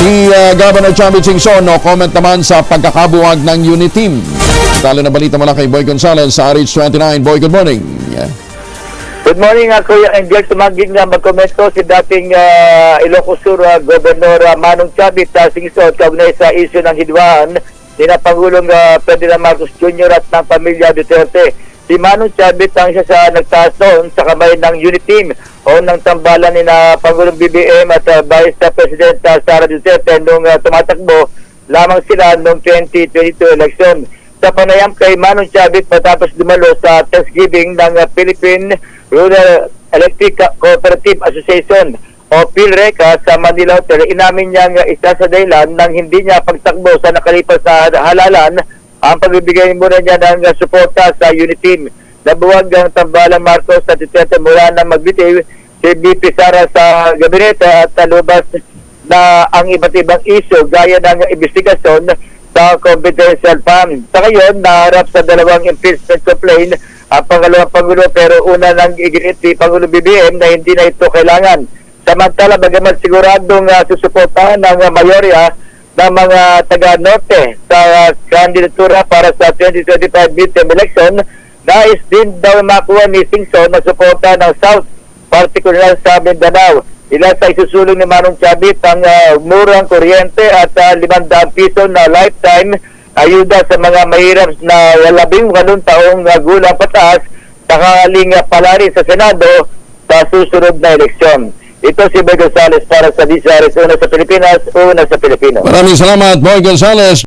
Si Governor Chavit Singson, no comment naman sa pagkakabuwag ng unit team. Talo na balita mula kay Boy Gonzales sa RH29. Boy, good morning. Good morning, Kuya Angel. Tumaging na magkomento si dating Ilocos Sur Governor Manong Chavit Singson kaugnay sa issue ng hidwaan ni na Pangulong Ferdinand Marcos Jr. at ng pamilya Duterte. Si Manong Chavit ang isa sa nagtaas noon sa kamay ng unit team o ng tambalan ni na Pangulong BBM at Vice President Sara Duterte nung tumatakbo lamang sila noong 2022 election. Sa panayam kay Manong Chavit matapos dumalo sa Thanksgiving ng Philippine Rural Electric Cooperative Association o PhilReca sa Manila Hotel, inamin niyang isa sa dahilan ng hindi niya pagtakbo sa nakalipas na halalan ang pagbibigay muna niya ng suporta sa unit team. Nabuwag ang tambalang Marcos at Duterte mula na magbitiw si VP Sara sa gabinete at lubas na ang iba't ibang issue gaya ng investigasyon sa confidential fund. Sa ngayon, naharap sa dalawang impeachment complaint ang pangalawang Pangulo pero una nang iginit si Pangulo BBM na hindi na ito kailangan. Samantala, bagamat siguradong susuportahan ng mayorya ng mga taga-norte sa kandidatura para sa 2025 midterm election, nais din daw makuha ni Singson na suporta ng South, partikular sa Mindanao. Ilan sa isusulong ni Manong Chavit ang murang kuryente at 500 piso na lifetime ayuda sa mga mahirap na 18 taong gulang pataas sakaling palari sa Senado sa susunod na eleksyon. Ito si Boy Gonzales para sa DZRH, una sa Pilipinas, una sa Pilipino. Maraming salamat, Boy Gonzales.